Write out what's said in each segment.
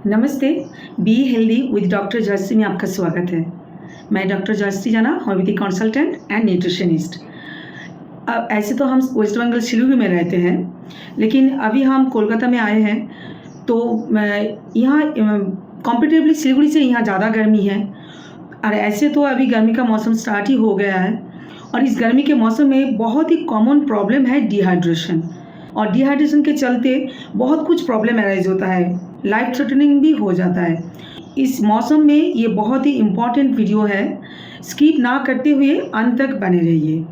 नमस्ते, be healthy with doctor Jersey में आपका स्वागत है। मैं डॉक्टर जर्सी जाना, होम्योपैथिक कंसल्टेंट एंड न्यूट्रिशनिस्ट। ऐसे तो हम वेस्ट बंगाल सिलीगुड़ी में रहते हैं, लेकिन अभी हम कोलकाता में आए हैं। तो यहाँ कॉम्पेरेटिवली सिलीगुड़ी से यहाँ ज़्यादा गर्मी है, और ऐसे तो अभी गर्मी का मौसम स्टार्ट ही हो गया है। और इस गर्मी के मौसम में बहुत ही कॉमन प्रॉब्लम है डिहाइड्रेशन, और डिहाइड्रेशन के चलते बहुत कुछ प्रॉब्लम अराइज होता है, लाइफ थ्रेटनिंग भी हो जाता है। इस मौसम में ये बहुत ही इम्पॉर्टेंट वीडियो है, स्किप ना करते हुए अंत तक बने रहिए।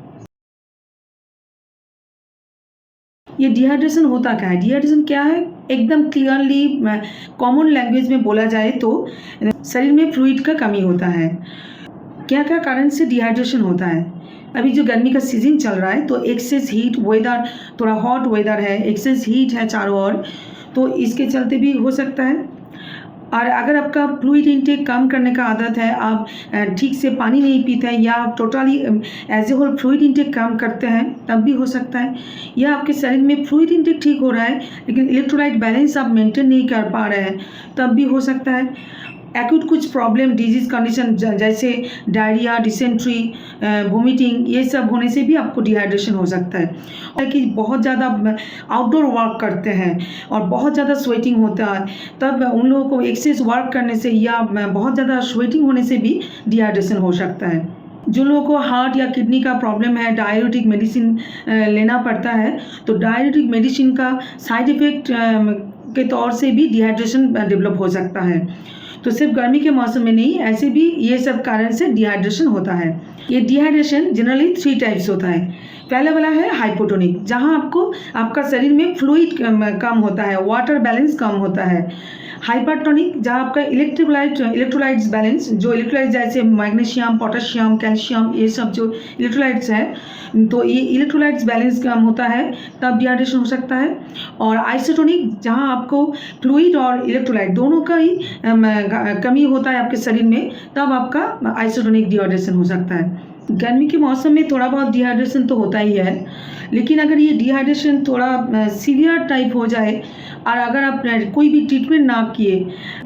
ये डिहाइड्रेशन होता क्या है? डिहाइड्रेशन क्या है? एकदम क्लियरली कॉमन लैंग्वेज में बोला जाए तो शरीर में फ्लूइड का कमी होता है। क्या क्या कारण से डिहाइड्रेशन होता है? अभी जो गर्मी का सीजन चल रहा है, तो एक्सेस हीट वेदर, थोड़ा हॉट वेदर है, एक्सेस हीट है चारों ओर, तो इसके चलते भी हो सकता है। और अगर आपका फ्लूइड इंटेक कम करने का आदत है, आप ठीक से पानी नहीं पीते हैं, या totally as a whole fluid intake कम करते हैं, तब भी हो सकता है। या आपके शरीर में फ्लूइड इंटेक ठीक हो रहा है, लेकिन इलेक्ट्रोलाइट बैलेंस आप मेंटेन नहीं कर पा रहे हैं, तब भी हो सकता है। एक्यूट कुछ प्रॉब्लम, डिजीज़ कंडीशन जैसे डायरिया, डिसेंट्री, वोमिटिंग, ये सब होने से भी आपको डिहाइड्रेशन हो सकता है। और कि बहुत ज़्यादा आउटडोर वर्क करते हैं और बहुत ज़्यादा स्वेटिंग होता है, तब उन लोगों को एक्सेस वर्क करने से या बहुत ज़्यादा स्वेटिंग होने से भी डिहाइड्रेशन हो सकता है। जो लोगों को हार्ट या किडनी का प्रॉब्लम है, डायबिटिक मेडिसिन लेना पड़ता है, तो डायबिटिक मेडिसिन का साइड इफ़ेक्ट के तौर से भी डिहाइड्रेशन डेवलप हो सकता है। तो सिर्फ गर्मी के मौसम में नहीं, ऐसे भी ये सब कारण से डिहाइड्रेशन होता है। ये डिहाइड्रेशन जनरली 3 टाइप्स होता है। पहला वाला है हाइपोटोनिक, जहाँ आपको आपका शरीर में फ्लूइड कम होता है, वाटर बैलेंस कम होता है। हाइपरटोनिक, जहाँ आपका इलेक्ट्रोलाइट्स बैलेंस, जो इलेक्ट्रोलाइट्स जैसे मैग्नीशियम, पोटेशियम, कैल्शियम, ये सब जो इलेक्ट्रोलाइट्स है, तो ये इलेक्ट्रोलाइट्स बैलेंस कम होता है, तब डिहाइड्रेशन हो सकता है। और आइसोटोनिक, जहाँ आपको फ्लूइड और इलेक्ट्रोलाइट दोनों का ही कमी होता है आपके शरीर में, तब आपका आइसोटोनिक डिहाइड्रेशन हो सकता है। गर्मी के मौसम में थोड़ा बहुत डिहाइड्रेशन तो होता ही है, लेकिन अगर ये डिहाइड्रेशन थोड़ा सीवियर टाइप हो जाए, और अगर आप कोई भी ट्रीटमेंट ना किए,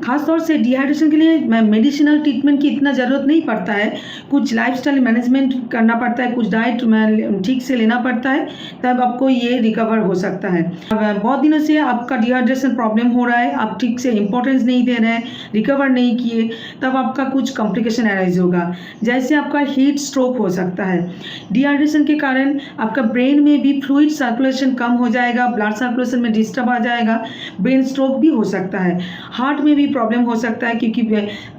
खासतौर से डिहाइड्रेशन के लिए मेडिसिनल ट्रीटमेंट की इतना ज़रूरत नहीं पड़ता है, कुछ लाइफस्टाइल मैनेजमेंट करना पड़ता है, कुछ डाइट ठीक से लेना पड़ता है, तब आपको ये रिकवर हो सकता है। बहुत दिनों से आपका डिहाइड्रेशन प्रॉब्लम हो रहा है, आप ठीक से इंपॉर्टेंस नहीं दे रहे हैं, रिकवर नहीं किए, तब आपका कुछ कॉम्प्लिकेशन अराइज होगा, जैसे आपका हीट स्ट्रोक हो सकता है। डिहाइड्रेशन के कारण आपका ब्रेन में भी फ्लूइड सर्कुलेशन कम हो जाएगा, ब्लड सर्कुलेशन में डिस्टर्ब आ जाएगा, ब्रेन स्ट्रोक भी हो सकता है। हार्ट में भी प्रॉब्लम हो सकता है, क्योंकि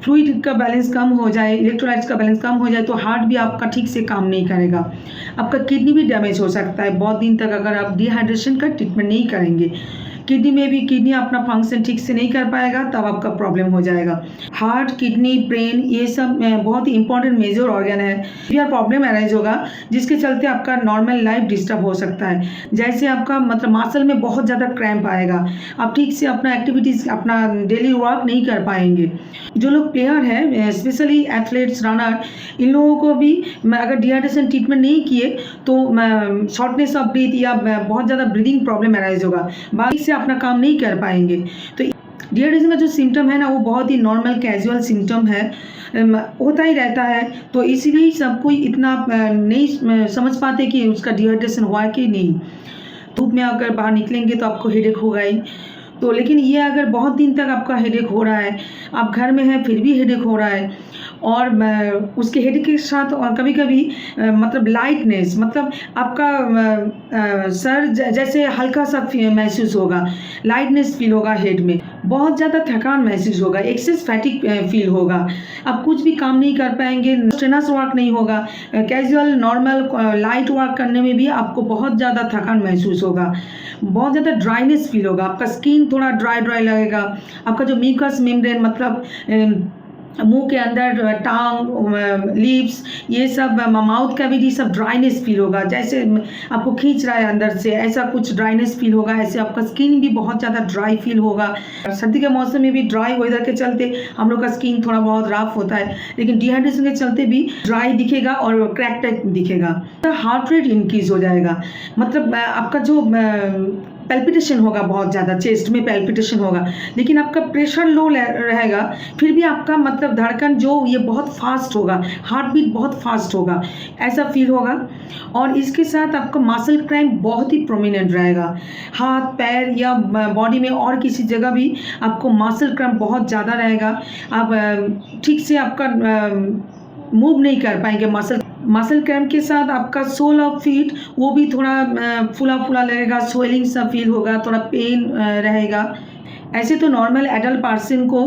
फ्लूइड का बैलेंस कम हो जाए, इलेक्ट्रोलाइट्स का बैलेंस कम हो जाए, तो हार्ट भी आपका ठीक से काम नहीं करेगा। आपका किडनी भी डैमेज हो सकता है बहुत दिन तक, अगर आप डिहाइड्रेशन का ट्रीटमेंट नहीं करेंगे। किडनी में भी किडनी अपना फंक्शन ठीक से नहीं कर पाएगा, तब आपका प्रॉब्लम हो जाएगा। हार्ट, किडनी, ब्रेन, ये सब बहुत ही इंपॉर्टेंट मेजर ऑर्गन है। यह प्रॉब्लम अराइज होगा, जिसके चलते आपका नॉर्मल लाइफ डिस्टर्ब हो सकता है। जैसे आपका मतलब मसल में बहुत ज़्यादा क्रैम्प आएगा, आप ठीक से अपना एक्टिविटीज़, अपना डेली वर्क नहीं कर पाएंगे। जो लोग प्लेयर हैं, स्पेशली एथलीट्स, रनर, इन लोगों को भी अगर डिहाइड्रेशन ट्रीटमेंट नहीं किए, तो शॉर्टनेस ऑफ ब्रीथ या बहुत ज़्यादा ब्रीदिंग प्रॉब्लम अराइज होगा, बाकी से अपना काम नहीं कर पाएंगे। तो डिहाइड्रेशन का जो सिम्टम है ना, वो बहुत ही नॉर्मल कैजुअल सिम्टम है, होता ही रहता है। तो इसीलिए सब कोई इतना नहीं समझ पाते कि उसका डिहाइड्रेशन हुआ है कि नहीं। धूप में अगर बाहर निकलेंगे तो आपको हेडेक होगा ही, तो लेकिन ये अगर बहुत दिन तक आपका हेडेक हो रहा है, आप घर में हैं फिर भी हेडेक हो रहा है, और उसके हेडेक के साथ और कभी कभी मतलब लाइटनेस, मतलब आपका सर जैसे हल्का सा महसूस होगा, लाइटनेस फील होगा हेड में, बहुत ज़्यादा थकान महसूस होगा, एक्सेस फैटिक फील होगा, आप कुछ भी काम नहीं कर पाएंगे, स्ट्रेनस वर्क नहीं होगा, कैजुअल नॉर्मल लाइट वर्क करने में भी आपको बहुत ज़्यादा थकान महसूस होगा, बहुत ज़्यादा ड्राइनेस फील होगा, आपका स्किन थोड़ा ड्राई लगेगा, आपका जो म्यूकस मेम्ब्रेन, मतलब मुंह के अंदर टांग, लिप्स, ये सब माउथ कैविटी, सब ड्राइनेस फील होगा, जैसे आपको खींच रहा है अंदर से, ऐसा कुछ ड्राइनेस फील होगा। ऐसे आपका स्किन भी बहुत ज़्यादा ड्राई फील होगा। सर्दी के मौसम में भी ड्राई वेदर के चलते हम लोग का स्किन थोड़ा बहुत रफ होता है, लेकिन डिहाइड्रेशन के चलते भी ड्राई दिखेगा और क्रैक टाइप दिखेगा। हार्ट रेट इंक्रीज हो जाएगा, मतलब आपका जो पैल्पिटेशन होगा बहुत ज़्यादा, चेस्ट में पैल्पिटेशन होगा, लेकिन आपका प्रेशर लो रहेगा, फिर भी आपका मतलब धड़कन जो ये बहुत फास्ट होगा, हार्ट बीट बहुत फास्ट होगा, ऐसा फील होगा। और इसके साथ आपका मसल क्रैम्प बहुत ही प्रोमिनेंट रहेगा, हाथ पैर या बॉडी में और किसी जगह भी आपको मसल क्रैम्प बहुत ज़्यादा रहेगा। आप ठीक से आपका मूव नहीं कर पाएंगे। मसल क्रैम्प के साथ आपका सोल ऑफ फीट वो भी थोड़ा फूला फूला लगेगा, स्वेलिंग सा फील होगा, थोड़ा पेन रहेगा। ऐसे तो नॉर्मल एडल्ट पर्सन को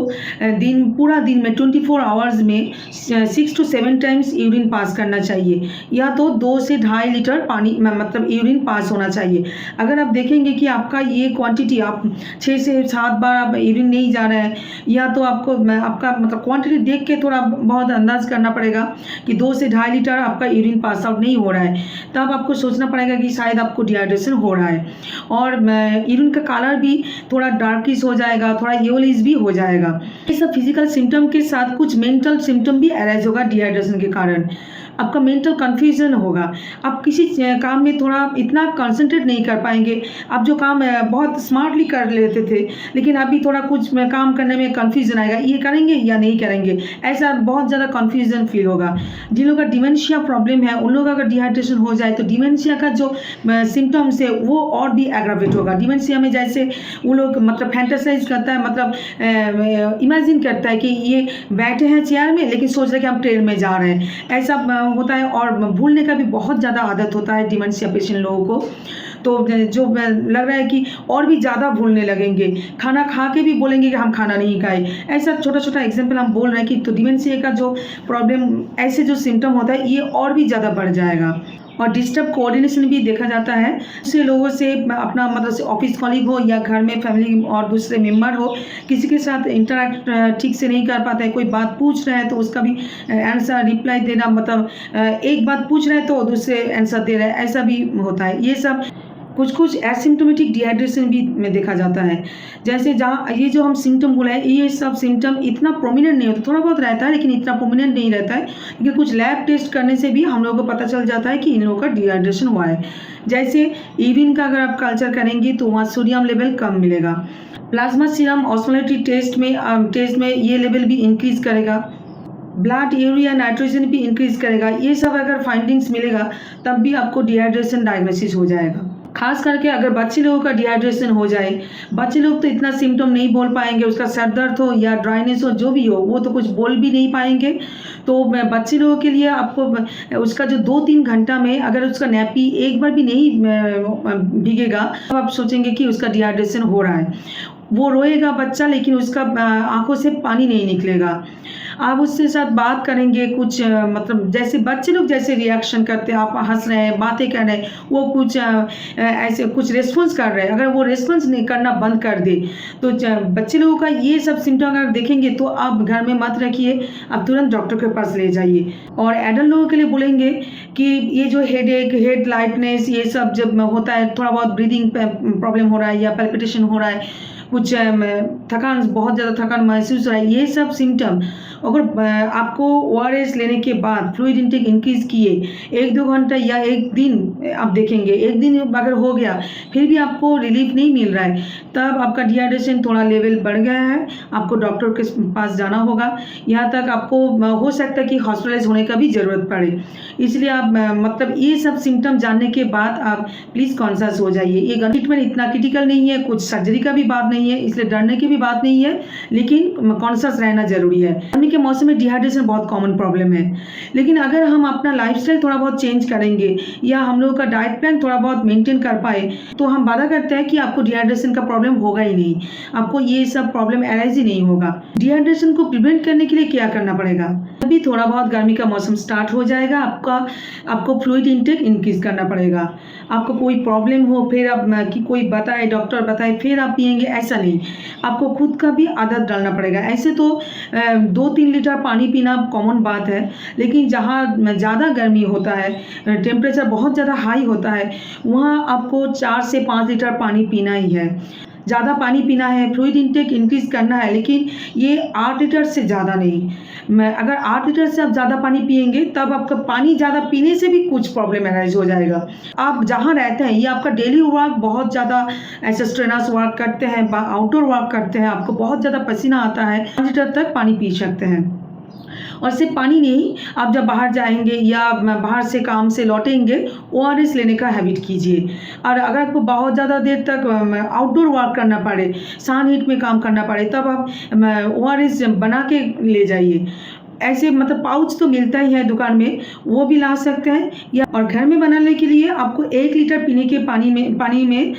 पूरा दिन में 24 आवर्स में 6 to 7 टाइम्स यूरिन पास करना चाहिए, या तो 2 से 2.5 लीटर पानी मतलब यूरिन पास होना चाहिए। अगर आप देखेंगे कि आपका ये क्वांटिटी आप 6 से 7 बार आप यूरिन नहीं जा रहे हैं, या तो आपको आपका मतलब क्वांटिटी देख के थोड़ा बहुत अंदाज करना पड़ेगा कि 2 से 2.5 लीटर आपका यूरिन पास आउट नहीं हो रहा है, तब आपको सोचना पड़ेगा कि शायद आपको डिहाइड्रेशन हो रहा है। और यूरिन का कलर भी थोड़ा डार्किश हो जाएगा, थोड़ा येलोइश भी हो जाएगा। ये सब फिजिकल सिम्टम के साथ कुछ मेंटल सिम्टम भी अराइज होगा डिहाइड्रेशन के कारण। आपका मेंटल कन्फ्यूजन होगा, आप किसी काम में थोड़ा इतना कंसंट्रेट नहीं कर पाएंगे। आप जो काम बहुत स्मार्टली कर लेते थे, लेकिन अभी थोड़ा कुछ काम करने में कन्फ्यूजन आएगा, ये करेंगे या नहीं करेंगे, ऐसा बहुत ज़्यादा कन्फ्यूजन फील होगा। जिन लोगों का डिमेंशिया प्रॉब्लम है, उन लोगों का अगर डिहाइड्रेशन हो जाए तो डिमेंशिया का जो सिम्टम्स है वो और भी एग्रावेट होगा। डिमेंशिया में जैसे वो लोग मतलब फैंटासाइज करता है, मतलब इमेजिन करता है कि ये बैठे हैं चेयर में लेकिन सोच रहे हैं कि हम ट्रेन में जा रहे हैं, ऐसा होता है। और भूलने का भी बहुत ज़्यादा आदत होता है डिमेंशिया पेशेंट लोगों को, तो जो लग रहा है कि और भी ज़्यादा भूलने लगेंगे, खाना खा के भी बोलेंगे कि हम खाना नहीं खाए। ऐसा छोटा छोटा एग्जाम्पल हम बोल रहे हैं कि तो डिमेंशिया का जो प्रॉब्लम, ऐसे जो सिम्टम होता है ये और भी ज़्यादा बढ़ जाएगा। और डिस्टर्ब कोऑर्डिनेशन भी देखा जाता है। दूसरे लोगों से अपना मतलब ऑफिस कॉलीग हो या घर में फैमिली और दूसरे मेंबर हो, किसी के साथ इंटरेक्ट ठीक से नहीं कर पाता है। कोई बात पूछ रहा है तो उसका भी आंसर रिप्लाई देना, मतलब एक बात पूछ रहे हैं तो दूसरे आंसर दे रहे हैं, ऐसा भी होता है। ये सब कुछ एसिम्टोमेटिक डिहाइड्रेशन भी में देखा जाता है। जैसे जहाँ ये जो हम सिम्टम बोला है, ये सब सिम्टम इतना प्रोमिनेंट नहीं होता, थोड़ा बहुत रहता है लेकिन इतना प्रोमिनेंट नहीं रहता है। लेकिन कुछ लैब टेस्ट करने से भी हम लोगों को पता चल जाता है कि इन लोगों का डिहाइड्रेशन हुआ है। जैसे यूरिन का अगर आप कल्चर करेंगे तो वहाँ सोडियम लेवल कम मिलेगा। प्लाज्मा सीरम ऑस्मोलैरिटी टेस्ट में ये लेवल भी इंक्रीज करेगा। ब्लड यूरिया नाइट्रोजन भी इंक्रीज करेगा। ये सब अगर फाइंडिंग्स मिलेगा तब भी आपको डिहाइड्रेशन डायग्नोसिस हो जाएगा। खास करके अगर बच्चे लोगों का डिहाइड्रेशन हो जाए, बच्चे लोग तो इतना सिम्टम नहीं बोल पाएंगे, उसका सर दर्द हो या ड्राइनेस हो जो भी हो वो तो कुछ बोल भी नहीं पाएंगे। तो बच्चे लोगों के लिए आपको उसका जो 2-3 घंटा में अगर उसका नैपी एक बार भी नहीं भीगेगा तो आप सोचेंगे कि उसका डिहाइड्रेशन हो रहा है। वो रोएगा बच्चा लेकिन उसका आंखों से पानी नहीं निकलेगा। आप उसके साथ बात करेंगे, कुछ मतलब जैसे बच्चे लोग जैसे रिएक्शन करते हैं, आप हंस रहे हैं, बातें कर रहे हैं, वो कुछ ऐसे कुछ रिस्पॉन्स कर रहे हैं। अगर वो रिस्पॉन्स नहीं करना बंद कर दे तो बच्चे लोगों का ये सब सिम्टम अगर देखेंगे तो आप घर में मत रखिए, आप तुरंत डॉक्टर के पास ले जाइए। और एडल्ट लोगों के लिए बोलेंगे कि ये जो हेडेक, हेड लाइटनेस, ये सब जब होता है, थोड़ा बहुत ब्रीदिंग प्रॉब्लम हो रहा है या पैल्पिटेशन हो रहा है, कुछ थकान, बहुत ज़्यादा थकान महसूस हो रहा है, ये सब सिम्टम अगर आपको ORS लेने के बाद फ्लूइड इंटेक इंक्रीज किए 1-2 घंटा या एक दिन आप देखेंगे, एक दिन अगर हो गया फिर भी आपको रिलीफ नहीं मिल रहा है, तब आपका डिहाइड्रेशन थोड़ा लेवल बढ़ गया है, आपको डॉक्टर के पास जाना होगा। यहाँ तक आपको हो सकता है कि हॉस्पिटलाइज होने का भी ज़रूरत पड़े। इसलिए आप मतलब ये सब सिम्टम जानने के बाद आप प्लीज़ कॉन्शियस हो जाइए। ये ट्रीटमेंट इतना क्रिटिकल नहीं है, कुछ सर्जरी का भी बात नहीं है, इसलिए डरने की भी बात नहीं है, लेकिन कॉन्शियस रहना जरूरी है। गर्मी के मौसम में डिहाइड्रेशन बहुत कॉमन प्रॉब्लम है, लेकिन अगर हम अपना लाइफस्टाइल थोड़ा बहुत चेंज करेंगे या हम लोगों का डाइट प्लान थोड़ा बहुत मेंटेन कर पाए तो हम वादा करते हैं कि आपको डिहाइड्रेशन का प्रॉब्लम होगा ही नहीं, आपको ये सब प्रॉब्लम अराइज ही नहीं होगा। डिहाइड्रेशन को प्रिवेंट करने के लिए क्या करना पड़ेगा? अभी थोड़ा बहुत गर्मी का मौसम स्टार्ट हो जाएगा, आपको फ्लूइड इंटेक इंक्रीज करना पड़ेगा। आपको कोई प्रॉब्लम हो फिर आप कि कोई बताए, डॉक्टर बताए फिर आप पिएंगे, ऐसा नहीं, आपको खुद का भी आदत डालना पड़ेगा। ऐसे तो 2-3 लीटर पानी पीना कॉमन बात है, लेकिन जहाँ ज़्यादा गर्मी होता है, टेम्परेचर बहुत ज़्यादा हाई होता है, वहाँ आपको 4 से 5 लीटर पानी पीना ही है। ज़्यादा पानी पीना है, फ्लूइड इंटेक इंक्रीज़ करना है, लेकिन ये 8 लीटर से ज़्यादा नहीं। मैं अगर 8 लीटर से आप ज़्यादा पानी पिएँगे तब आपका पानी ज़्यादा पीने से भी कुछ प्रॉब्लम अराइज़ हो जाएगा। आप जहाँ रहते हैं, ये आपका डेली वर्क बहुत ज़्यादा ऐसे स्ट्रेनर्स वर्क करते हैं, आउटडोर वर्क करते हैं, आपको बहुत ज़्यादा पसीना आता है, 5 लीटर तक पानी पी सकते हैं। और सिर्फ पानी नहीं, आप जब बाहर जाएँगे या बाहर से काम से लौटेंगे, ओआरएस लेने का हैबिट कीजिए। और अगर आपको बहुत ज़्यादा देर तक आउटडोर वर्क करना पड़े, सन हीट में काम करना पड़े, तब आप ओआरएस बना के ले जाइए। ऐसे मतलब पाउच तो मिलता ही है दुकान में, वो भी ला सकते हैं। या और घर में बनाने के लिए आपको 1 लीटर पीने के पानी में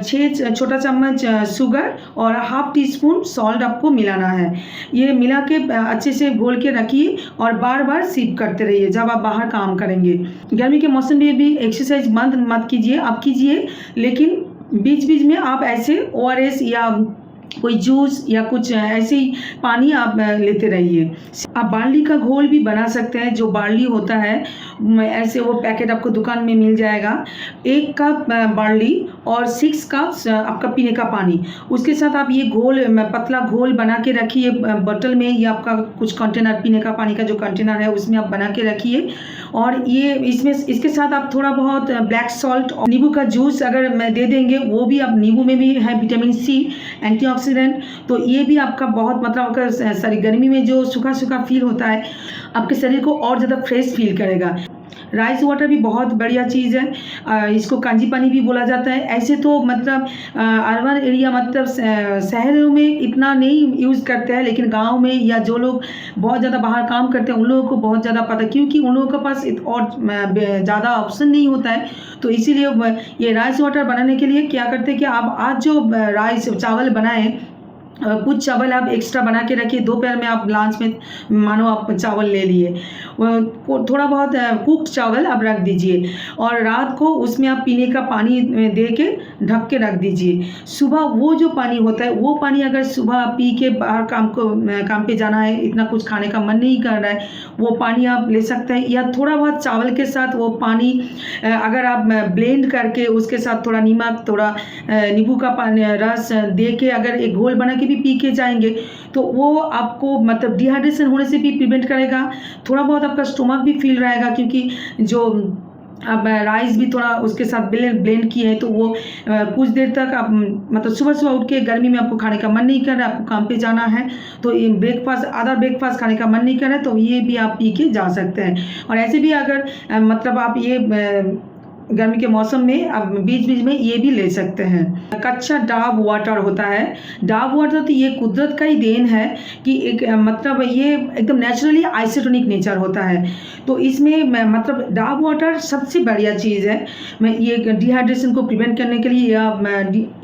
6 छोटा चम्मच शुगर और हाफ टी स्पून सॉल्ट आपको मिलाना है। ये मिला के अच्छे से घोल के रखिए और बार-बार सिप करते रहिए जब आप बाहर काम करेंगे। गर्मी के मौसम में भी एक्सरसाइज बंद मत कीजिए, आप कीजिए, लेकिन बीच-बीच में आप ऐसे ओआरएस या कोई जूस या कुछ ऐसे ही पानी आप लेते रहिए। आप बार्ली का घोल भी बना सकते हैं। जो बार्ली होता है, ऐसे वो पैकेट आपको दुकान में मिल जाएगा। 1 कप बार्ली और 6 कप्स आपका पीने का पानी, उसके साथ आप ये घोल पतला घोल बना के रखिए बोतल में, या आपका कुछ कंटेनर, पीने का पानी का जो कंटेनर है उसमें आप बना के रखिए। और ये इसके साथ आप थोड़ा बहुत ब्लैक सॉल्ट और नींबू का जूस अगर दे देंगे, वो भी आप, नींबू में भी है विटामिन सी, एंटीऑक्सीडेंट, तो ये भी आपका बहुत मतलब आपका सारी गर्मी में जो सूखा फील होता है, आपके शरीर को और ज़्यादा फ्रेश फील करेगा। राइस वाटर भी बहुत बढ़िया चीज़ है, इसको कांजी पानी भी बोला जाता है। ऐसे तो मतलब अर्बन एरिया मतलब शहरों में इतना नहीं यूज़ करते हैं, लेकिन गांव में या जो लोग बहुत ज़्यादा बाहर काम करते हैं उन लोगों को बहुत ज़्यादा पता है, क्योंकि उन लोगों के पास और ज़्यादा ऑप्शन नहीं होता है। तो इसीलिए ये राइस वाटर बनाने के लिए क्या करते हैं कि आप आज जो राइस चावल बनाएं, कुछ चावल आप एक्स्ट्रा बना के रखिए। दोपहर में आप लंच में मानो आप चावल ले लिए, थोड़ा बहुत कुक्ड चावल आप रख दीजिए, और रात को उसमें आप पीने का पानी दे के ढक के रख दीजिए। सुबह वो जो पानी होता है, वो पानी अगर सुबह आप पी के बाहर काम पे जाना है, इतना कुछ खाने का मन नहीं कर रहा है, वो पानी आप ले सकते हैं। या थोड़ा बहुत चावल के साथ वो पानी अगर आप ब्लेंड करके उसके साथ थोड़ा नमक, थोड़ा नींबू का पानी रस दे के अगर एक घोल बना के भी पी के जाएंगे, तो वो आपको मतलब डिहाइड्रेशन होने से भी प्रिवेंट करेगा। थोड़ा बहुत आपका स्टोमक भी फील रहेगा, क्योंकि जो अब राइस भी थोड़ा उसके साथ ब्लेंड किए हैं, तो वो कुछ देर तक आप मतलब सुबह उठ के गर्मी में आपको खाने का मन नहीं कर रहा है, आपको काम पे जाना है, तो ये आधा ब्रेकफास्ट खाने का मन नहीं कर रहा है, तो ये भी आप पी के जा सकते हैं। और ऐसे भी अगर मतलब आप ये गर्मी के मौसम में आप बीच बीच में ये भी ले सकते हैं। कच्चा डाब वाटर होता है। डाब वाटर तो ये कुदरत का ही देन है कि एक मतलब ये एकदम नेचुरली आइसोटोनिक नेचर होता है। तो इसमें मतलब डाब वाटर सबसे बढ़िया चीज़ है। मैं ये डिहाइड्रेशन को प्रिवेंट करने के लिए, या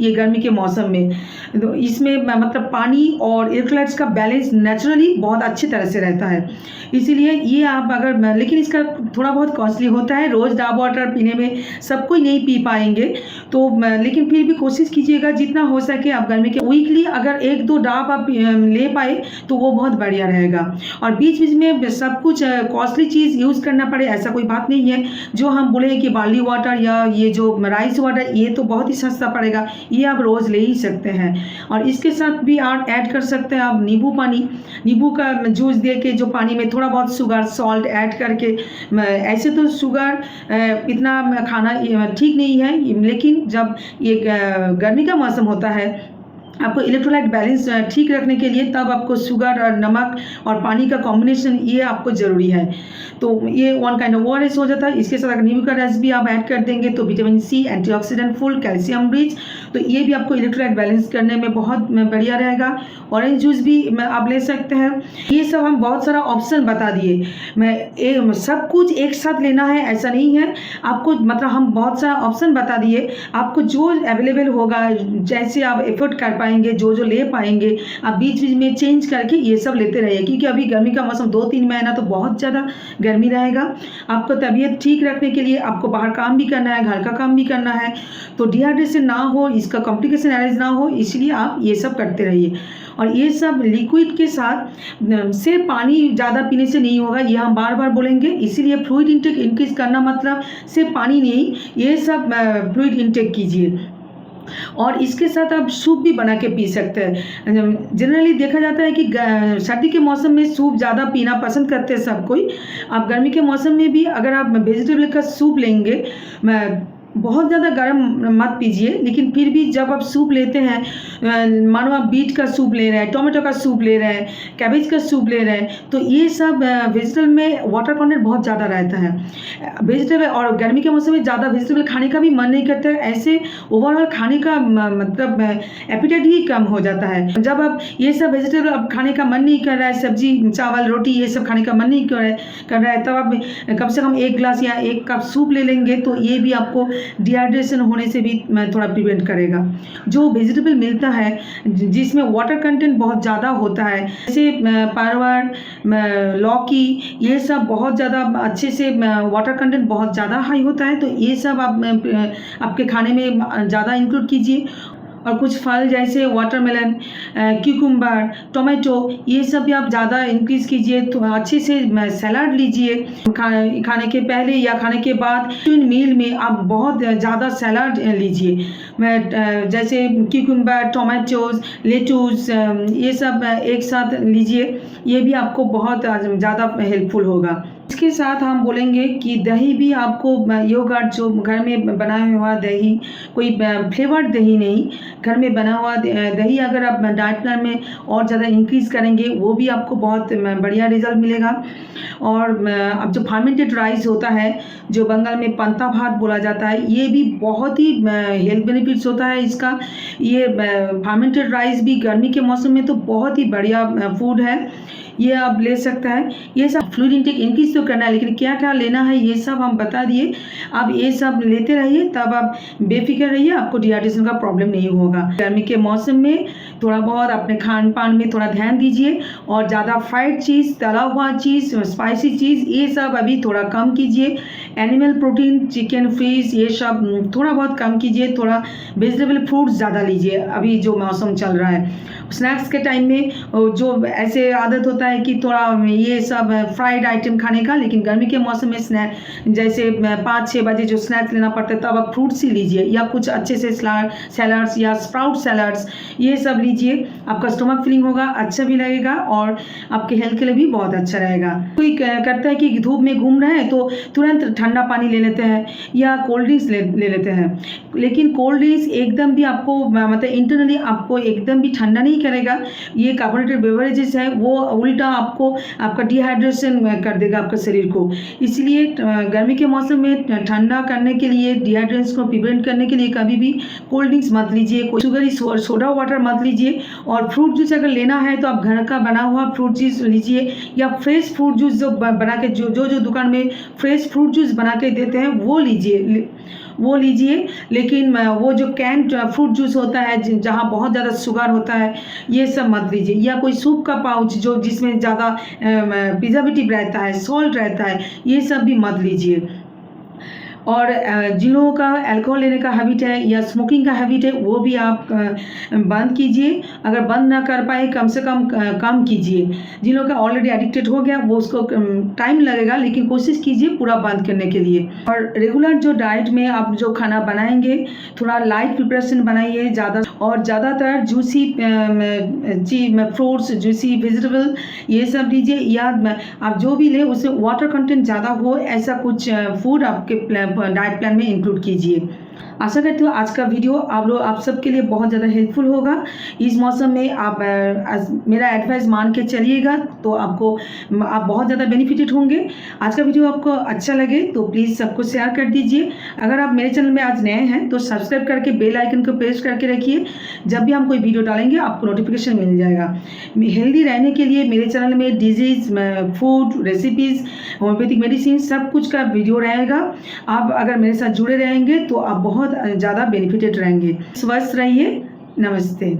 ये गर्मी के मौसम में, तो इसमें मतलब पानी और इलेक्ट्रोलाइट्स का बैलेंस नेचुरली बहुत अच्छी तरह से रहता है। इसीलिए ये आप अगर, लेकिन इसका थोड़ा बहुत कॉस्टली होता है। रोज़ डाब वाटर पीने में सब कोई नहीं पी पाएंगे, तो लेकिन फिर भी कोशिश कीजिएगा जितना हो सके आप गर्मी के वीकली अगर 1-2 डाब आप ले पाए तो वो बहुत बढ़िया रहेगा। और बीच बीच में सब कुछ कॉस्टली चीज़ यूज़ करना पड़े ऐसा कोई बात नहीं है। जो हम बोले कि बार्ली वाटर या ये जो राइस वाटर, ये तो बहुत ही सस्ता पड़ेगा, ये आप रोज़ ले ही सकते हैं। और इसके साथ भी आप ऐड कर सकते हैं आप नींबू पानी, नींबू का जूस दे के जो पानी में थोड़ा बहुत शुगर, सॉल्ट ऐड करके। ऐसे तो शुगर इतना खाना ठीक नहीं है, लेकिन जब ये गर्मी का मौसम होता है, आपको इलेक्ट्रोलाइट बैलेंस ठीक रखने के लिए, तब आपको शुगर और नमक और पानी का कॉम्बिनेशन ये आपको ज़रूरी है। तो ये वन काइंड ऑफ ओआरएस हो जाता है। इसके साथ अगर नींबू का रस भी आप ऐड कर देंगे तो vitamin C, antioxidant full, calcium rich, तो ये भी आपको इलेक्ट्रोलाइट बैलेंस करने में बहुत बढ़िया रहेगा। ऑरेंज जूस भी आप ले सकते हैं। ये सब हम बहुत सारा ऑप्शन बता दिए। सब कुछ एक साथ लेना है ऐसा नहीं है आपको, मतलब हम बहुत सारा ऑप्शन बता दिए। आपको जो अवेलेबल होगा, जैसे आप एफर्ट कर पाएंगे, जो ले पाएंगे, आप बीच बीच में चेंज करके ये सब लेते रहिए। क्योंकि अभी गर्मी का मौसम 2-3 महीना तो बहुत ज़्यादा गर्मी रहेगा। आपको तबीयत ठीक रखने के लिए आपको बाहर काम भी करना है, घर का काम भी करना है, तो डिहाइड्रेशन ना हो, इसका कॉम्प्लिकेशन अराइज ना हो, इसलिए आप ये सब करते रहिए। और ये सब लिक्विड के साथ सिर्फ पानी ज़्यादा पीने से नहीं होगा, ये हम बार बार बोलेंगे। इसीलिए फ्लूइड इंटेक इंक्रीज करना मतलब सिर्फ पानी नहीं, ये सब फ्लूइड इंटेक कीजिए। और इसके साथ आप सूप भी बना के पी सकते हैं। जनरली देखा जाता है कि सर्दी के मौसम में सूप ज़्यादा पीना पसंद करते हैं सब कोई। आप गर्मी के मौसम में भी अगर आप वेजिटेबल का सूप लेंगे, बहुत ज़्यादा गर्म मत पीजिए, लेकिन फिर भी जब आप सूप लेते हैं, मानो आप बीट का सूप ले रहे हैं, टोमेटो का सूप ले रहे हैं, कैबेज का सूप ले रहे हैं, तो ये सब वेजिटेबल में वाटर कंटेंट बहुत ज़्यादा रहता है। वेजिटेबल और गर्मी के मौसम में ज़्यादा वेजिटेबल खाने का भी मन नहीं करता है, ऐसे ओवरऑल खाने का मतलब एपिटाइट ही कम हो जाता है। जब आप ये सब वेजिटेबल अब खाने का मन नहीं कर रहा है, सब्जी चावल रोटी ये सब खाने का मन नहीं कर रहा है, तब आप कम से कम 1 गिलास या 1 कप सूप ले लेंगे, तो ये भी आपको डिहाइड्रेशन होने से भी थोड़ा प्रिवेंट करेगा। जो वेजिटेबल मिलता है जिसमें वाटर कंटेंट बहुत ज़्यादा होता है, जैसे परवल, लौकी, ये सब बहुत ज़्यादा अच्छे से वाटर कंटेंट बहुत ज़्यादा हाई होता है, तो ये सब आप आपके खाने में ज़्यादा इंक्लूड कीजिए। और कुछ फल जैसे वाटरमेलन, क्यूकम्बर, टोमेटो, ये सब भी आप ज़्यादा इंक्रीज़ कीजिए। तो अच्छे से सलाद लीजिए खाने के पहले या खाने के बाद। इन मील में आप बहुत ज़्यादा सलाद लीजिए, जैसे क्यूकम्बर, टोमेटोज, लेटूस, ये सब एक साथ लीजिए, ये भी आपको बहुत ज़्यादा हेल्पफुल होगा। इसके साथ हम बोलेंगे कि दही भी आपको, योगर्ट जो घर में बनाया हुआ दही, कोई फ्लेवर्ड दही नहीं, घर में बना हुआ दही अगर आप डाइट प्लान में और ज़्यादा इंक्रीज़ करेंगे, वो भी आपको बहुत बढ़िया रिजल्ट मिलेगा। और अब जो फर्मेंटेड राइस होता है, जो बंगाल में पंता भात बोला जाता है, ये भी बहुत ही हेल्थ बेनिफिट्स होता है इसका। ये फर्मेंटेड राइस भी गर्मी के मौसम में तो बहुत ही बढ़िया फूड है, ये आप ले सकता है। ये सब फ्लूइड इंटेक इंक्रीज तो करना है, लेकिन क्या क्या लेना है ये सब हम बता दिए। आप ये सब लेते रहिए, तब आप बेफिक्र रहिए, आपको डिहाइड्रेशन का प्रॉब्लम नहीं होगा। गर्मी के मौसम में थोड़ा बहुत अपने खान पान में थोड़ा ध्यान दीजिए, और ज़्यादा फ्राइड चीज़, तला हुआ चीज़, स्पाइसी चीज़, ये सब अभी थोड़ा कम कीजिए। एनिमल प्रोटीन, चिकन, फिश, ये सब थोड़ा बहुत कम कीजिए। थोड़ा वेजिटेबल फ्रूट्स ज़्यादा लीजिए अभी जो मौसम चल रहा है। स्नैक्स के टाइम में जो ऐसे आदत होता है कि थोड़ा ये सब फ्राइड आइटम खाने का, लेकिन गर्मी के मौसम में स्नैक जैसे 5-6 बजे जो स्नैक्स लेना पड़ता है, तब आप फ्रूट्स ही लीजिए, या कुछ अच्छे से सैलड्स या स्प्राउट सैलड्स, ये सब लीजिए। आपका स्टमक फीलिंग होगा, अच्छा भी लगेगा, और आपके हेल्थ के लिए भी बहुत अच्छा रहेगा। कोई करता है कि धूप में घूम रहे हैं तो तुरंत ठंडा पानी ले लेते हैं या कोल्ड ड्रिंक्स ले लेते हैं, लेकिन कोल्ड ड्रिंक्स एकदम भी आपको मतलब इंटरनली आपको एकदम भी ठंडा नहीं करेगा। ये कार्बोनेटेड बेवरेजेस है, वो उल्टा आपको आपका डिहाइड्रेशन कर देगा आपके शरीर को। इसलिए गर्मी के मौसम में ठंडा करने के लिए, डिहाइड्रेशन को प्रिवेंट करने के लिए कभी भी कोल्ड ड्रिंक्स मत लीजिए, कोई शुगरी सोडा वाटर मत लीजिए। और फ्रूट जूस अगर लेना है तो आप घर का बना हुआ फ्रूट जूस लीजिए, या फ्रेश फ्रूट जूस जो बना के जो दुकान में फ्रेश फ्रूट जूस बना के देते हैं वो लीजिए। लेकिन वो जो कैंड फ्रूट जूस होता है जहाँ बहुत ज़्यादा शुगर होता है, ये सब मत लीजिए। या कोई सूप का पाउच जो जिसमें ज़्यादा प्रिजर्वेटिव रहता है, सॉल्ट रहता है, ये सब भी मत लीजिए। और जिन लोगों का अल्कोहल लेने का हैबिट है या स्मोकिंग का हैबिट है, वो भी आप बंद कीजिए। अगर बंद ना कर पाए, कम से कम कीजिए। जिन लोगों का ऑलरेडी एडिक्टेड हो गया, वो उसको टाइम लगेगा, लेकिन कोशिश कीजिए पूरा बंद करने के लिए। और रेगुलर जो डाइट में आप जो खाना बनाएंगे, थोड़ा लाइट प्रिपरेशन बनाइए, ज़्यादातर जूसी फ्रूट्स, जूसी वेजिटेबल, ये सब लीजिए। या आप जो भी लें उसमें वाटर कंटेंट ज़्यादा हो, ऐसा कुछ फूड आपके डाइट प्लान में इंक्लूड कीजिए। आशा करती हूँ आज का वीडियो आप सबके लिए बहुत ज़्यादा हेल्पफुल होगा। इस मौसम में आप मेरा एडवाइस मान के चलिएगा, तो आप बहुत ज़्यादा बेनिफिटेड होंगे। आज का वीडियो आपको अच्छा लगे तो प्लीज़ सबको शेयर कर दीजिए। अगर आप मेरे चैनल में आज नए हैं तो सब्सक्राइब करके बेल आइकन को प्रेस करके रखिए। जब भी हम कोई वीडियो डालेंगे आपको नोटिफिकेशन मिल जाएगा। हेल्दी रहने के लिए मेरे चैनल में disease, food, recipes, homeopathic medicine, सब कुछ का वीडियो रहेगा। आप अगर मेरे साथ जुड़े रहेंगे तो आप बहुत ज़्यादा बेनिफिटेड रहेंगे। स्वस्थ रहिए। नमस्ते।